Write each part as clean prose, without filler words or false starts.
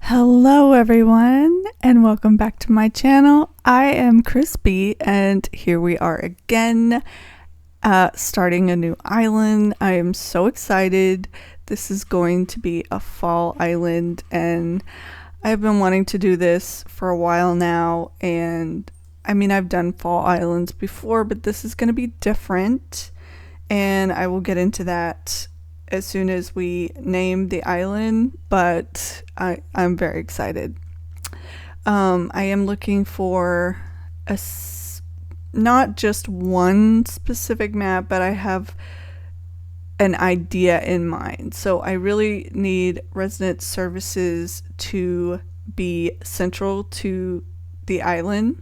Hello everyone and welcome back to my channel. I am Crispy and here we are again starting a new island. I am so excited. This is going to be a fall island and I've been wanting to do this for a while now, and I mean I've done fall islands before, but this is going to be different and I will get into that as soon as we name the island, but I'm very excited. I am looking for not just one specific map, but I have an idea in mind. So I really need resident services to be central to the island.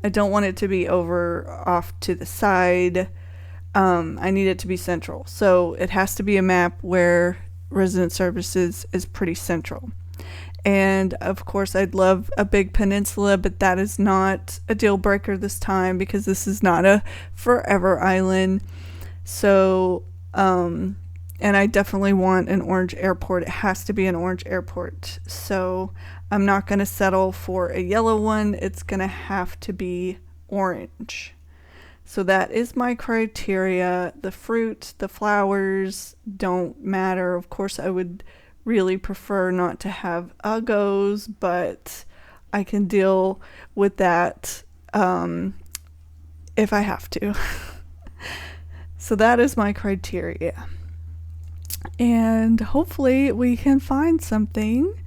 I don't want it to be off to the side. I need it to be central. So it has to be a map where resident services is pretty central. And of course I'd love a big peninsula, but that is not a deal breaker this time because this is not a forever island. So, and I definitely want an orange airport. It has to be an orange airport. So I'm not going to settle for a yellow one. It's going to have to be orange. So that is my criteria. The fruit, the flowers don't matter. Of course, I would really prefer not to have uggos, but I can deal with that if I have to. So that is my criteria. And hopefully we can find something.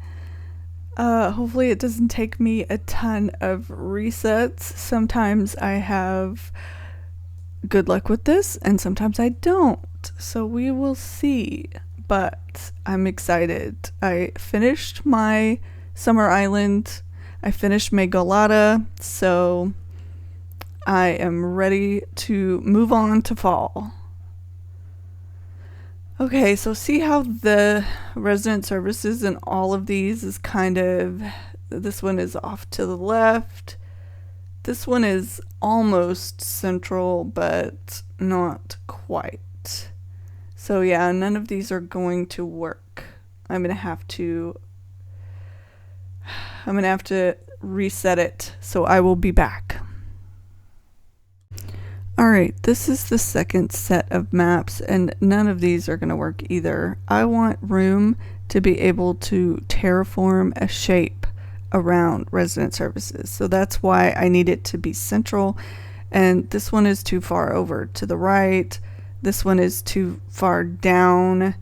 Hopefully it doesn't take me a ton of resets. Sometimes I have good luck with this and sometimes I don't, so we will see, but I'm excited. I finished my summer island, I finished Megalata, so I am ready to move on to fall. Okay, so see how the resident services in all of these is kind of, this one is off to the left. This one is almost central, but not quite. So yeah, none of these are going to work. I'm gonna have to reset it, so I will be back. Alright, this is the second set of maps, and none of these are gonna work either. I want room to be able to terraform a shape around resident services, so that's why I need it to be central. And this one is too far over to the right, this one is too far down,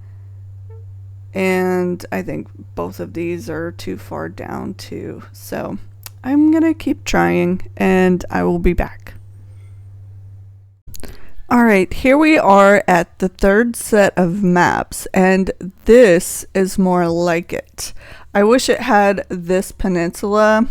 and I think both of these are too far down too. So I'm gonna keep trying and I will be back. Alright, here we are at the third set of maps, and this is more like it. I wish it had this peninsula.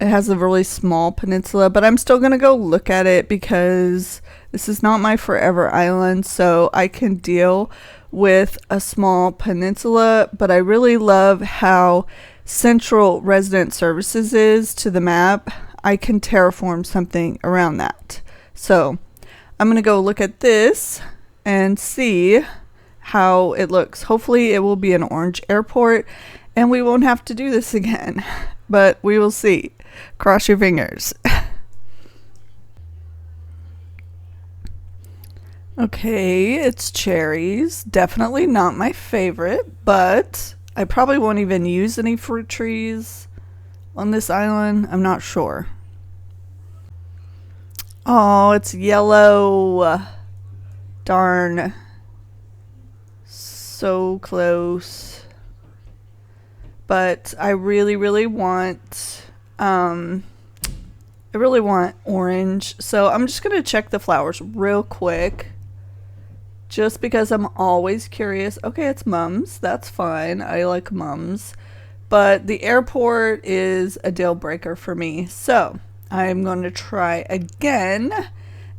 It has a really small peninsula, but I'm still going to go look at it because this is not my forever island, so I can deal with a small peninsula, but I really love how central resident services is to the map. I can terraform something around that. So I'm going to go look at this and see how it looks. Hopefully it will be an orange airport and we won't have to do this again, but we will see. Cross your fingers. Okay, it's cherries. Definitely not my favorite, but I probably won't even use any fruit trees on this island. I'm not sure. Oh, it's yellow. Darn. So close. But I really want orange. So I'm just going to check the flowers real quick. Just because I'm always curious. Okay, it's mums. That's fine. I like mums. But the airport is a deal breaker for me. So I'm going to try again.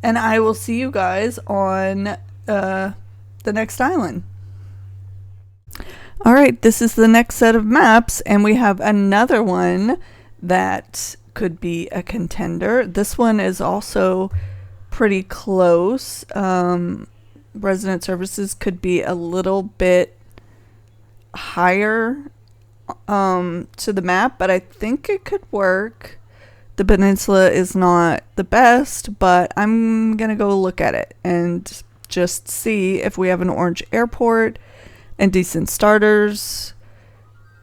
And I will see you guys on the next island. Alright, this is the next set of maps. And we have another one that could be a contender. This one is also pretty close. Resident services could be a little bit higher to the map, but I think it could work. The peninsula is not the best, but I'm gonna go look at it and just see if we have an orange airport and decent starters.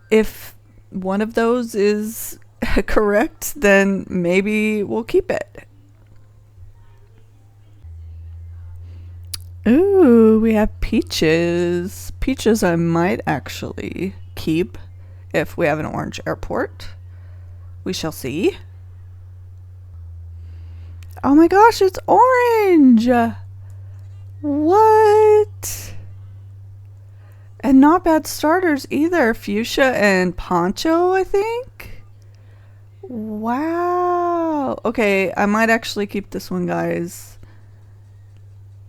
If one of those is correct, then maybe we'll keep it. Ooh, we have peaches. Peaches I might actually keep if we have an orange airport. We shall see. Oh my gosh, it's orange! What? And not bad starters either. Fuchsia and Poncho, I think? Wow. Okay, I might actually keep this one, guys.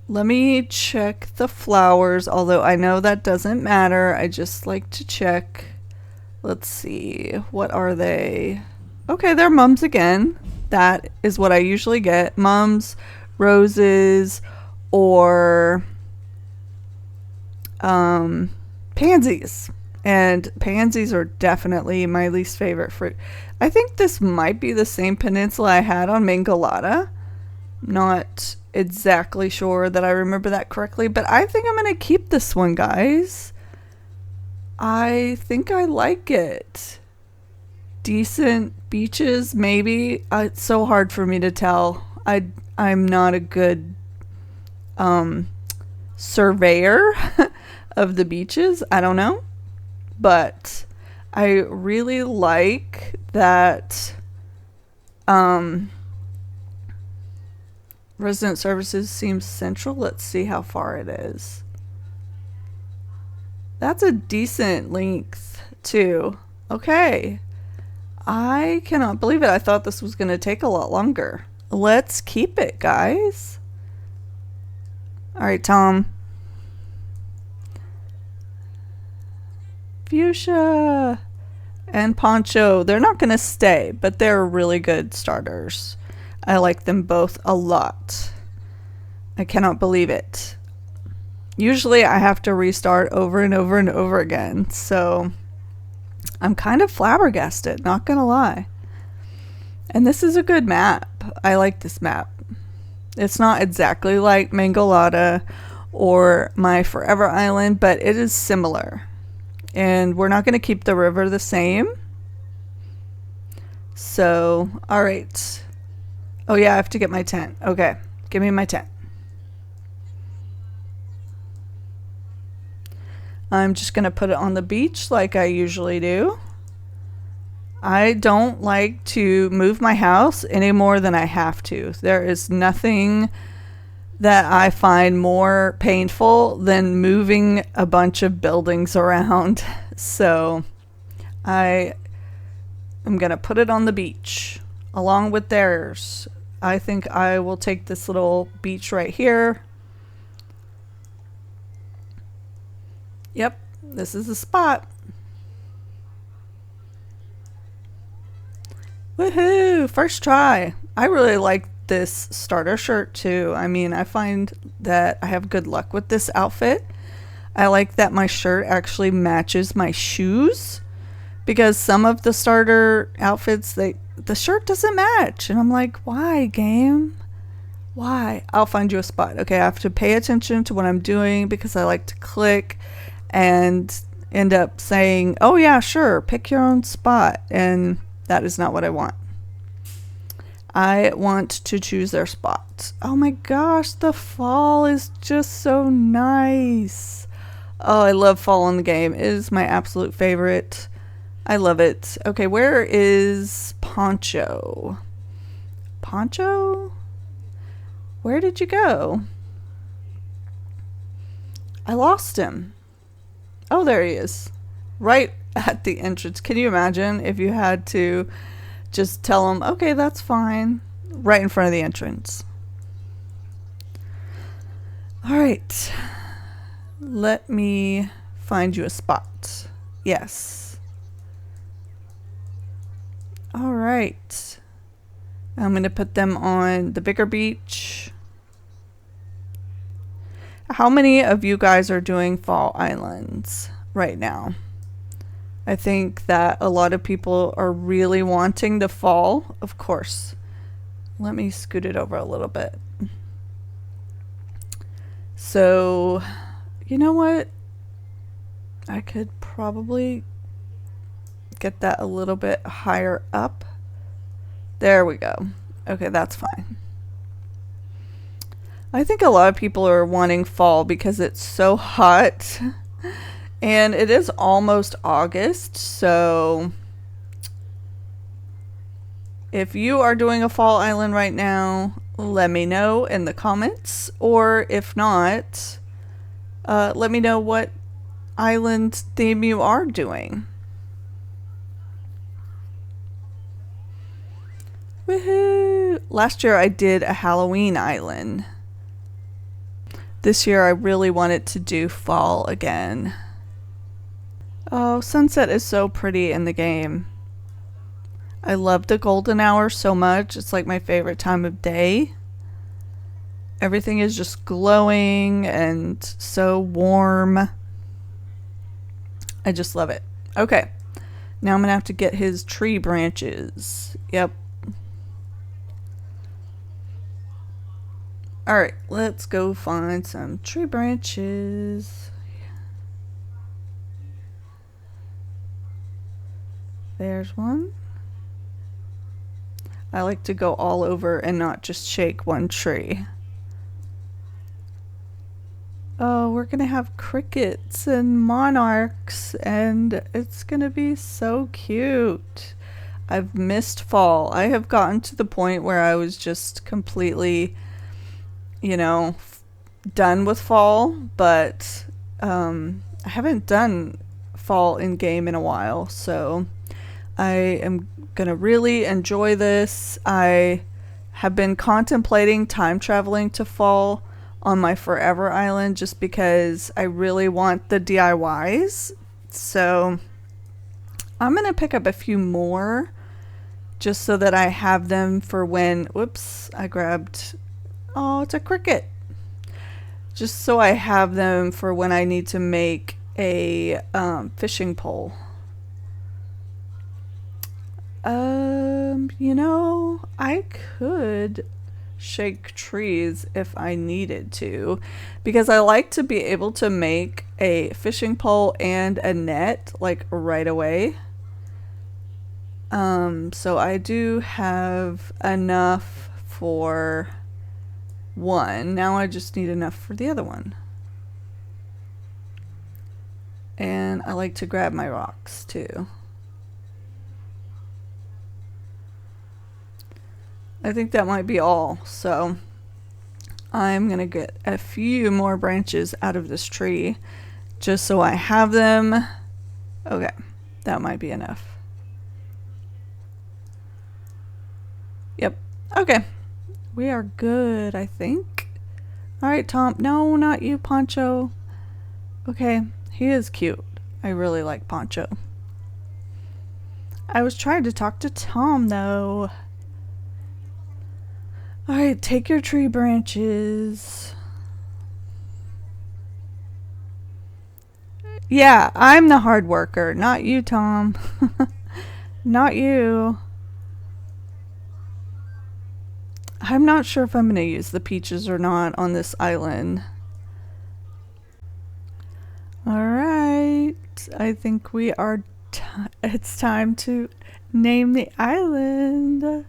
Let me check the flowers, although I know that doesn't matter. I just like to check. Let's see. What are they? Okay, they're mums again. That is what I usually get. Mums, roses, or pansies. And pansies are definitely my least favorite fruit. I think this might be the same peninsula I had on Mangolata. Not exactly sure that I remember that correctly, but I think I'm going to keep this one, guys. I think I like it. Decent beaches, maybe. It's so hard for me to tell. I'm not a good surveyor of the beaches. I don't know. But I really like that resident services seems central. Let's see how far it is. That's a decent length too. Okay. I cannot believe it. I thought this was going to take a lot longer. Let's keep it, guys. All right, Tom. Fuchsia and Poncho. They're not going to stay, but they're really good starters. I like them both a lot. I cannot believe it. Usually I have to restart over and over and over again, so I'm kind of flabbergasted, not gonna lie. And this is a good map. I like this map. It's not exactly like Mangolata or my Forever Island, but it is similar. And we're not going to keep the river the same. So, alright. Oh yeah, I have to get my tent. Okay, give me my tent. I'm just going to put it on the beach like I usually do. I don't like to move my house any more than I have to. There is nothing that I find more painful than moving a bunch of buildings around. So I am going to put it on the beach along with theirs. I think I will take this little beach right here. Yep, this is the spot. Woohoo! First try. I really like this starter shirt too. I mean, I find that I have good luck with this outfit. I like that my shirt actually matches my shoes, because some of the starter outfits, the shirt doesn't match. And I'm like, why, game? Why? I'll find you a spot. Okay, I have to pay attention to what I'm doing because I like to click and end up saying, oh yeah, sure, pick your own spot. And that is not what I want. I want to choose their spot. Oh my gosh, the fall is just so nice. Oh, I love fall in the game. It is my absolute favorite. I love it. Okay, where is Poncho? Poncho? Where did you go? I lost him. Oh, there he is. Right at the entrance. Can you imagine if you had to just tell him, okay, that's fine, right in front of the entrance? All right. Let me find you a spot. Yes. All right. I'm going to put them on the bigger beach. How many of you guys are doing Fall Islands right now? I think that a lot of people are really wanting the fall. Of course, let me scoot it over a little bit. So, you know what? I could probably get that a little bit higher up. There we go. Okay, that's fine. I think a lot of people are wanting fall because it's so hot. And it is almost August, so if you are doing a fall island right now, let me know in the comments. Or if not, let me know what island theme you are doing. Woohoo! Last year I did a Halloween island. This year I really wanted to do fall again. Oh, sunset is so pretty in the game. I love the golden hour so much. It's like my favorite time of day. Everything is just glowing and so warm. I just love it. Okay, now I'm gonna have to get his tree branches. Yep. Alright, let's go find some tree branches. There's one. I like to go all over and not just shake one tree. Oh, we're gonna have crickets and monarchs, and it's gonna be so cute. I've missed fall. I have gotten to the point where I was just completely, you know, done with fall, but I haven't done fall in game in a while, so I am gonna really enjoy this. I have been contemplating time traveling to fall on my forever island just because I really want the DIYs. So I'm gonna pick up a few more just so that I have them for when, whoops, I grabbed, oh, it's a cricket. Just so I have them for when I need to make a fishing pole. You know, I could shake trees if I needed to, because I like to be able to make a fishing pole and a net like right away. So I do have enough for one. Now I just need enough for the other one. And I like to grab my rocks too. I think that might be all, so I'm gonna get a few more branches out of this tree just so I have them. Okay, that might be enough. Yep, okay. We are good, I think. Alright, Tom. No, not you, Poncho. Okay, he is cute. I really like Poncho. I was trying to talk to Tom, though. Alright, take your tree branches. Yeah, I'm the hard worker, not you, Tom. Not you. I'm not sure if I'm going to use the peaches or not on this island. Alright, I think we are it's time to name the island.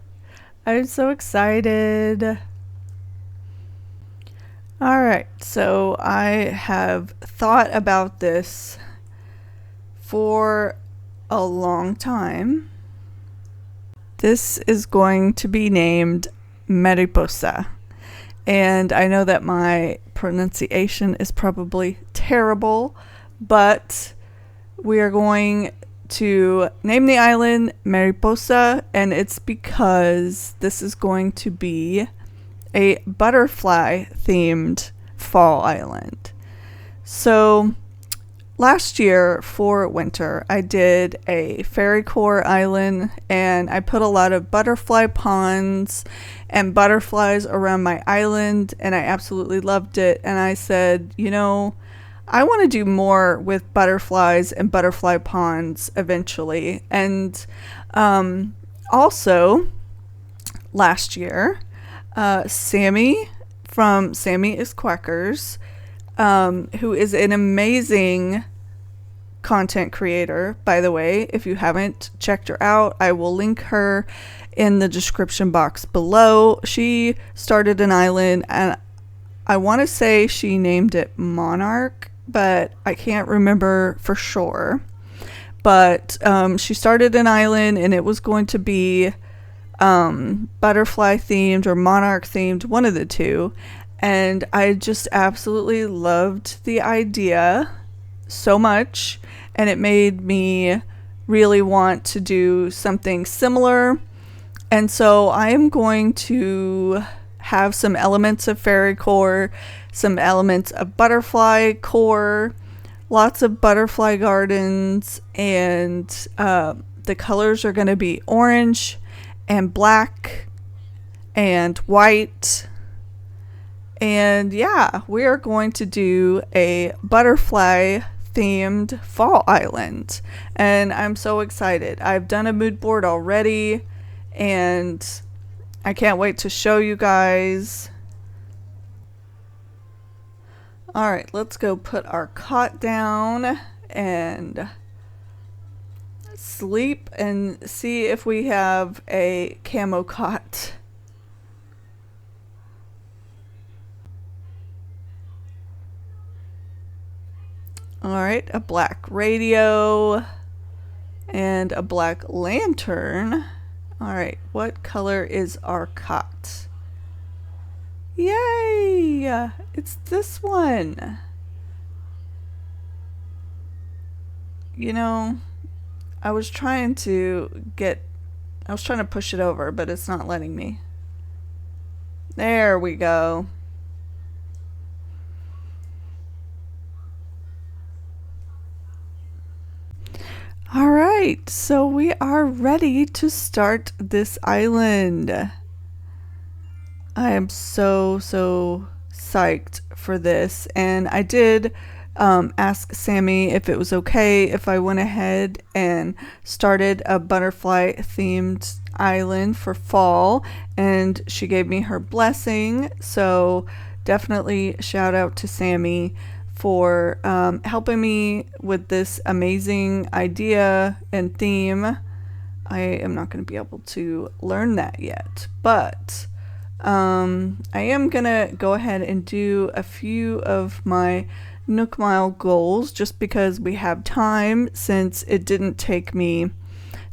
I'm so excited. Alright, so I have thought about this for a long time. This is going to be named Mariposa. And I know that my pronunciation is probably terrible, but we are going to name the island Mariposa, and it's because this is going to be a butterfly themed fall island. So last year for winter I did a fairy core island, and I put a lot of butterfly ponds and butterflies around my island, and I absolutely loved it. And I said, you know, I want to do more with butterflies and butterfly ponds eventually. And also, last year, Sammy from Sammy is Quackers, who is an amazing content creator, by the way. If you haven't checked her out, I will link her in the description box below. She started an island, and I want to say she named it Monarch, but I can't remember for sure. But she started an island, and it was going to be butterfly themed or monarch themed, one of the two. And I just absolutely loved the idea so much, and it made me really want to do something similar. And so I am going to have some elements of fairy core, some elements of butterfly core, lots of butterfly gardens, and the colors are going to be orange and black and white. And yeah, we are going to do a butterfly themed fall island, and I'm so excited. I've done a mood board already, and I can't wait to show you guys. Alright, let's go put our cot down and sleep and see if we have a camo cot. Alright, a black radio and a black lantern. Alright, what color is our cot? Yay! It's this one. You know, I was trying to push it over, but it's not letting me. There we go. All right, so we are ready to start this island. I am so psyched for this, and I did ask Sammy if it was okay if I went ahead and started a butterfly themed island for fall, and she gave me her blessing. So definitely shout out to Sammy for helping me with this amazing idea and theme. I am not going to be able to learn that yet, but I am going to go ahead and do a few of my Nook Mile goals just because we have time, since it didn't take me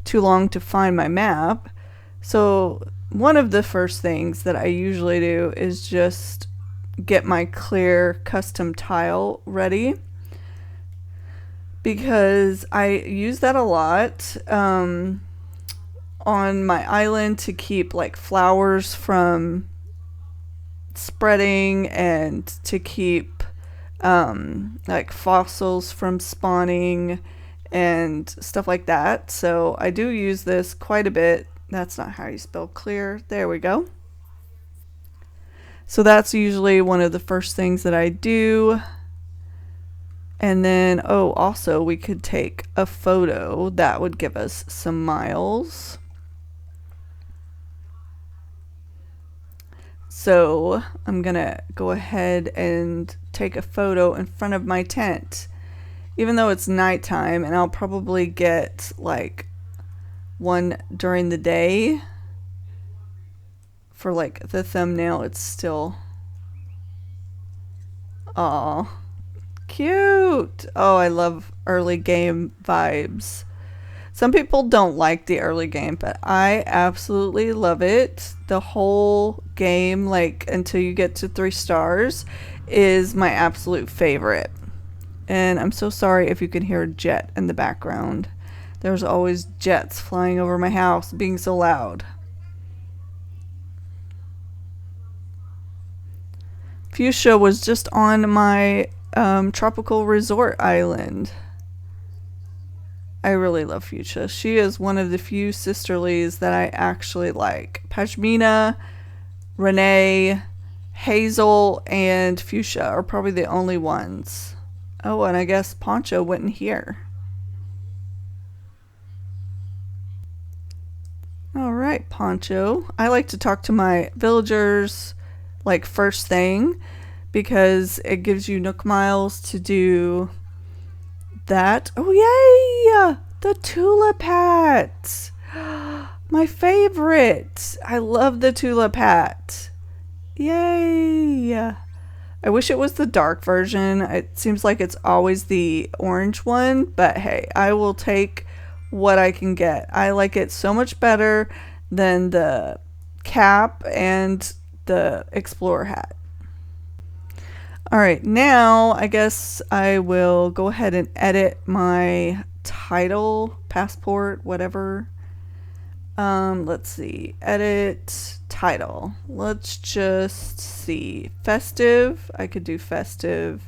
too long to find my map. So one of the first things that I usually do is just get my clear custom tile ready, because I use that a lot on my island to keep like flowers from spreading and to keep like fossils from spawning and stuff like that. So I do use this quite a bit. That's not how you spell clear. There we go. So that's usually one of the first things that I do. And then, oh, also we could take a photo. That would give us some miles. So I'm gonna go ahead and take a photo in front of my tent, even though it's nighttime, and I'll probably get like one during the day. For like the thumbnail, it's still, aw, cute. Oh, I love early game vibes. Some people don't like the early game, but I absolutely love it. The whole game, like until you get to 3 stars, is my absolute favorite. And I'm so sorry if you can hear a jet in the background. There's always jets flying over my house being so loud. Fuchsia was just on my tropical resort island. I really love Fuchsia. She is one of the few sisterlies that I actually like. Pashmina, Renee, Hazel, and Fuchsia are probably the only ones Oh, and I guess Poncho went in here. All right, Poncho. I like to talk to my villagers like first thing because it gives you Nook miles to do that. Oh, yay! The tulip hat. My favorite. I love the tulip hat. Yay! I wish it was the dark version. It seems like it's always the orange one, but hey, I will take what I can get. I like it so much better than the cap and the explorer hat. All right, now I guess I will go ahead and edit my title, passport, whatever. Let's see, edit title. Let's just see, festive. I could do festive,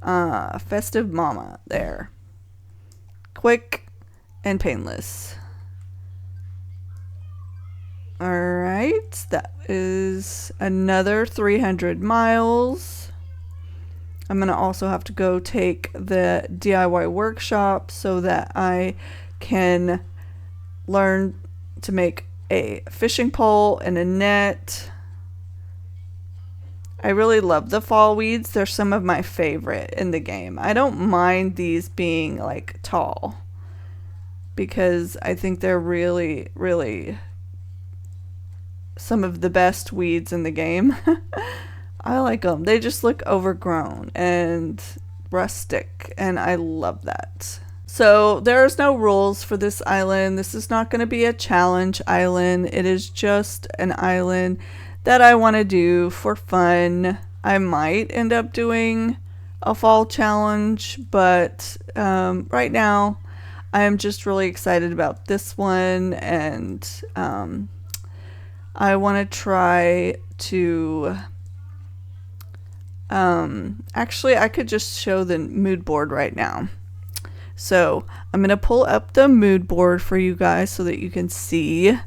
festive mama there. Quick and painless. All right, that is another 300 miles. I'm gonna also have to go take the DIY workshop so that I can learn to make a fishing pole and a net. I really love the fall weeds. They're some of my favorite in the game. I don't mind these being like tall because I think they're really, really some of the best weeds in the game. I like them. They just look overgrown and rustic, and I love that. So there's no rules for this island. This is not going to be a challenge island. It is just an island that I want to do for fun. I might end up doing a fall challenge, but right now I am just really excited about this one, and I want to try to actually I could just show the mood board right now. So I'm going to pull up the mood board for you guys so that you can see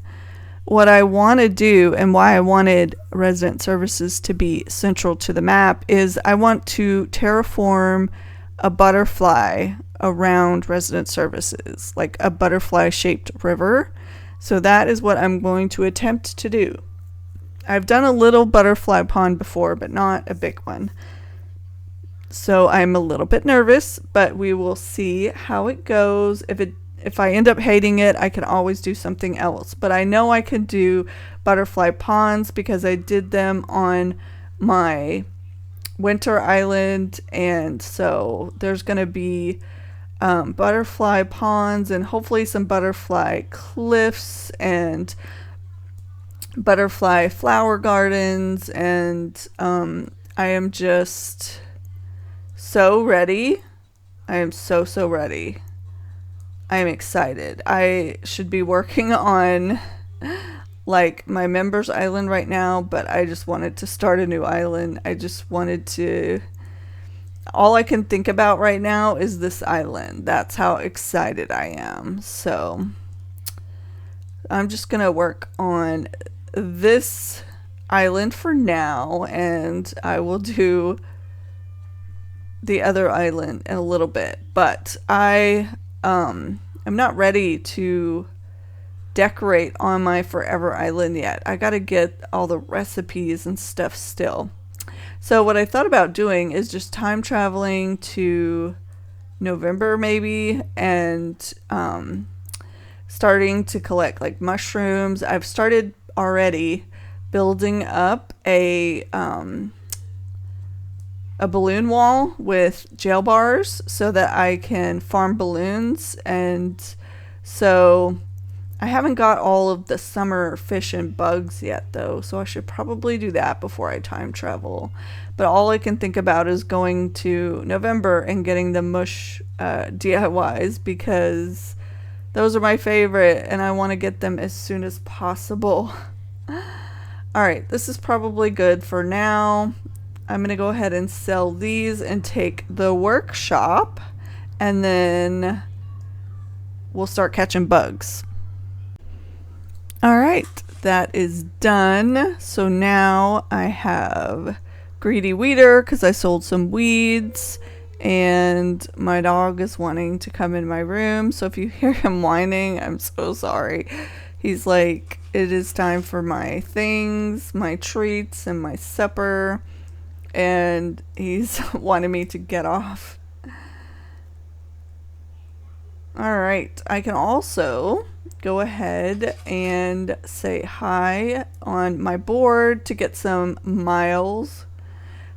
what I want to do, and why I wanted resident services to be central to the map is I want to terraform a butterfly around resident services, like a butterfly shaped river. So that is what I'm going to attempt to do. I've done a little butterfly pond before, but not a big one. So I'm a little bit nervous, but we will see how it goes. If I end up hating it, I can always do something else. But I know I can do butterfly ponds because I did them on my winter island, and so there's going to be butterfly ponds and hopefully some butterfly cliffs and butterfly flower gardens, and I am just so ready. I am so ready. I am excited. I should be working on like my members island right now, but I just wanted to start a new island. I just wanted to, all I can think about right now is this island. That's how excited I am. So I'm just gonna work on this island for now, and I will do the other island in a little bit. But I'm not ready to decorate on my forever island yet. I gotta get all the recipes and stuff still. So what I thought about doing is just time traveling to November maybe, and starting to collect like mushrooms. I've started already building up a balloon wall with jail bars so that I can farm balloons. And so I haven't got all of the summer fish and bugs yet though, so I should probably do that before I time travel. But all I can think about is going to November and getting the mush DIYs because those are my favorite and I want to get them as soon as possible. Alright, this is probably good for now. I'm going to go ahead and sell these and take the workshop, and then we'll start catching bugs. Alright, that is done. So now I have Greedy Weeder because I sold some weeds, and my dog is wanting to come in my room. So if you hear him whining, I'm so sorry. He's like, it is time for my things, my treats, and my supper. And he's wanting me to get off. All right. I can also go ahead and say hi on my board to get some miles.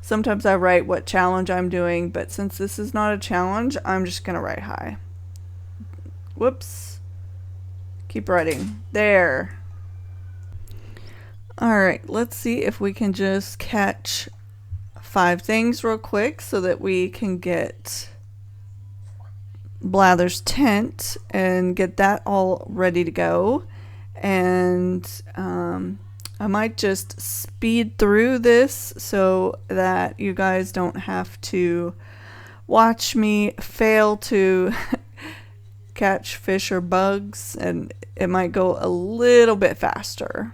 Sometimes I write what challenge I'm doing, but since this is not a challenge, I'm just going to write hi. Whoops. Keep writing. There. All right, let's see if we can just catch 5 things real quick so that we can get Blather's tent and get that all ready to go. And I might just speed through this so that you guys don't have to watch me fail to catch fish or bugs, and it might go a little bit faster.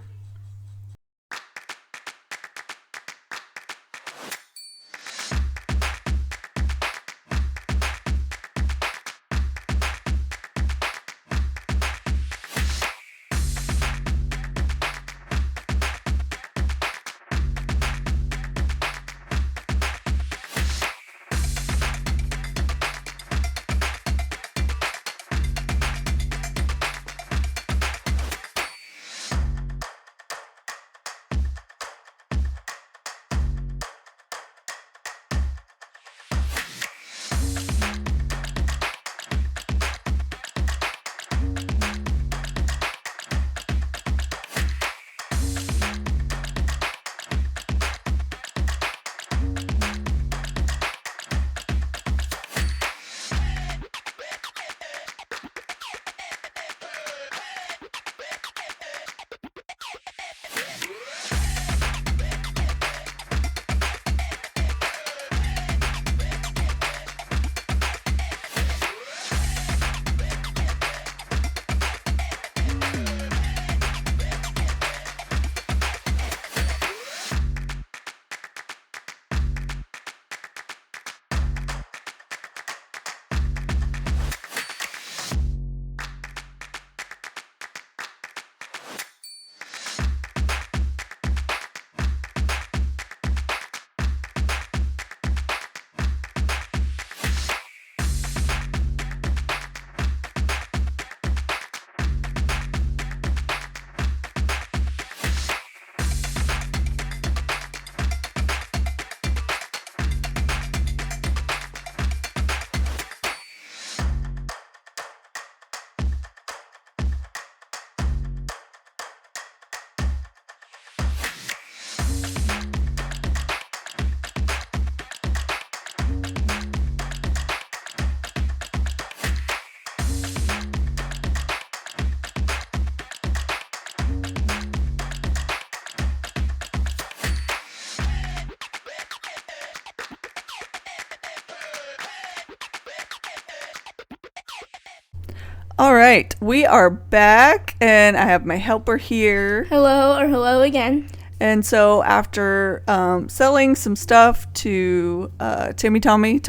All right, we are back, and I have my helper here. Hello, or hello again. And so after selling some stuff to Tommy,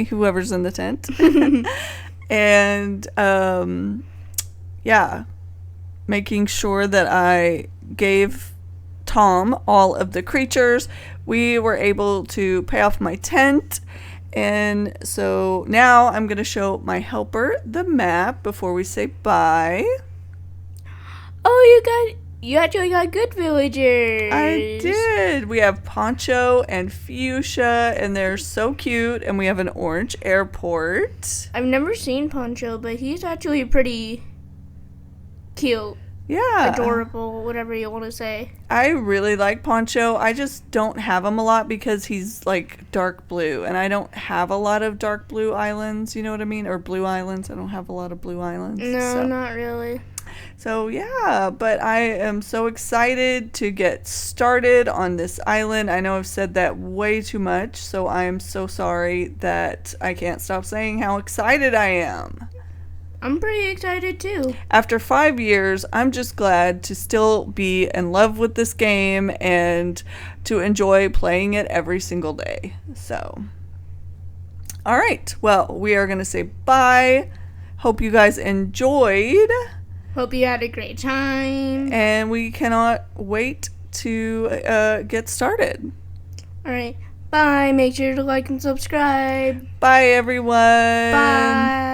whoever's in the tent, and making sure that I gave Tom all of the creatures, we were able to pay off my tent. And so now I'm going to show my helper the map before we say bye. Oh, you actually got good villagers. I did. We have Poncho and Fuchsia, and they're so cute. And we have an orange airport. I've never seen Poncho, but he's actually pretty cute. Yeah. Adorable, whatever you want to say. I really like Poncho. I just don't have him a lot because he's like dark blue, and I don't have a lot of dark blue islands, you know what I mean? Or blue islands. I don't have a lot of blue islands. No, not really. So yeah, but I am so excited to get started on this island. I know I've said that way too much, so I am so sorry that I can't stop saying how excited I am. I'm pretty excited too. After 5 years, I'm just glad to still be in love with this game and to enjoy playing it every single day. So, All right. Well, we are going to say bye. Hope you guys enjoyed. Hope you had a great time. And we cannot wait to get started. All right. Bye. Make sure to like and subscribe. Bye, everyone. Bye.